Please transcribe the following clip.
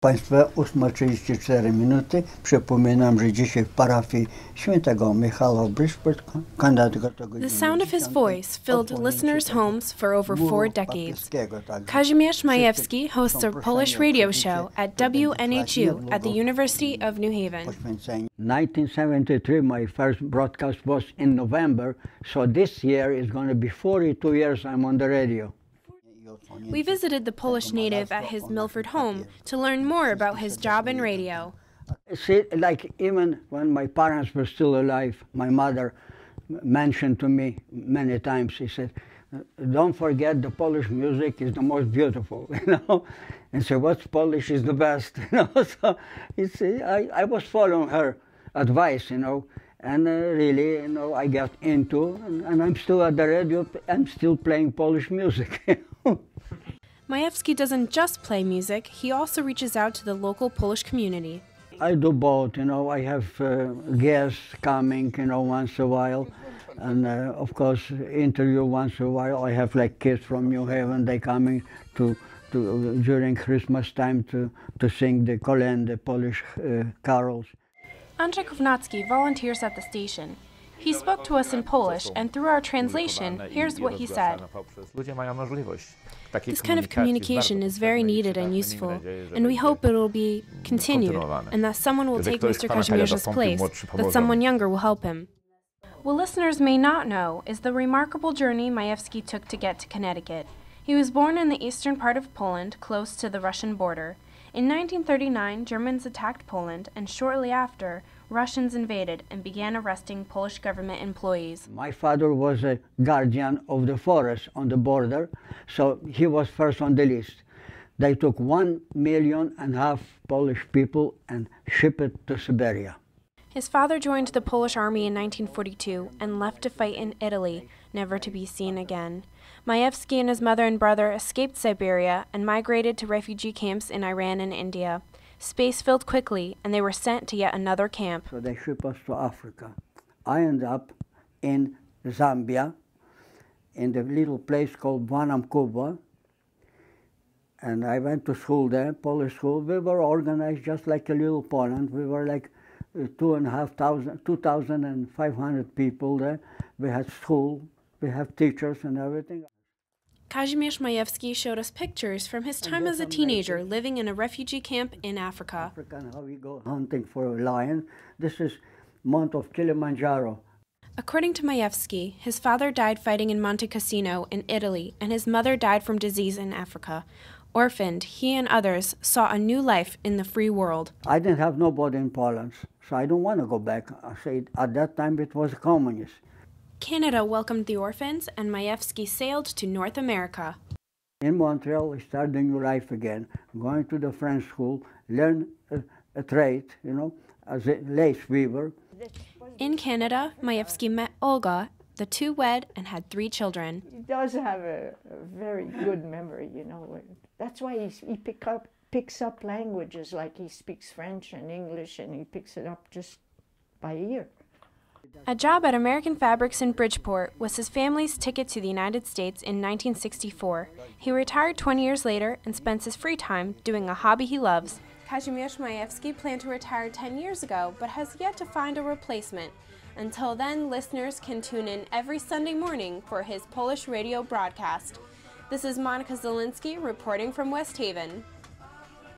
Państwa 8:34 minuty. Przypominam, że dzisiaj w parafii świętego Michała Bryszport kandydat gotowy. The sound of his voice filled listeners' homes for over 4 decades. Casimir Majewski hosts a Polish radio show at WNHU at the University of New Haven. 1973, my first broadcast was in November, so this year is going to be 42 years I'm on the radio. We visited the Polish native at his Milford home to learn more about his job in radio. See, like even when my parents were still alive, my mother mentioned to me many times, she said, don't forget the Polish music is the most beautiful, you know. And so what's Polish is the best, you know. So I was following her advice, you know. And really, you know, I got into, and I'm still at the radio, I'm still playing Polish music. Majewski doesn't just play music, he also reaches out to the local Polish community. I do both, you know, I have guests coming, you know, once a while, and of course, interview once a while. I have like kids from New Haven, they coming to during Christmas time to sing the kolędy, the Polish carols. Andrzej Kownacki volunteers at the station. He spoke to us in Polish, and through our translation, here's what he said. This kind of communication is very needed and useful, and we hope it will be continued, and that someone will take Mr. Cazimir's place, that someone younger will help him. What listeners may not know is the remarkable journey Majewski took to get to Connecticut. He was born in the eastern part of Poland, close to the Russian border. In 1939, Germans attacked Poland, and shortly after, Russians invaded and began arresting Polish government employees. My father was a guardian of the forest on the border, so he was first on the list. They took 1.5 million Polish people and shipped it to Siberia. His father joined the Polish army in 1942 and left to fight in Italy, never to be seen again. Majewski and his mother and brother escaped Siberia and migrated to refugee camps in Iran and India. Space filled quickly, and they were sent to yet another camp. So they shipped us to Africa. I ended up in Zambia, in the little place called Bwanamkuba, and I went to school there, Polish school. We were organized just like a little Poland. We were like 2,500 people there. We had school, we have teachers and everything. Casimir Majewski showed us pictures from his time as a teenager living in a refugee camp in Africa. How we go hunting for a lion. This is Mount of Kilimanjaro. According to Majewski, his father died fighting in Monte Cassino in Italy, and his mother died from disease in Africa. Orphaned, he and others sought a new life in the free world. I didn't have nobody in Poland, so I don't want to go back. I said at that time it was communist. Canada welcomed the orphans, and Majewski sailed to North America. In Montreal, we started a new life again, going to the French school, learn a trade, you know, as a lace weaver. In Canada, Majewski met Olga. The two wed and had 3 children. He does have a very good memory, you know. That's why he picks up languages, like he speaks French and English, and he picks it up just by ear. A job at American Fabrics in Bridgeport was his family's ticket to the United States in 1964. He retired 20 years later and spends his free time doing a hobby he loves. Casimir Majewski planned to retire 10 years ago, but has yet to find a replacement. Until then, listeners can tune in every Sunday morning for his Polish radio broadcast. This is Monica Zielinski reporting from West Haven.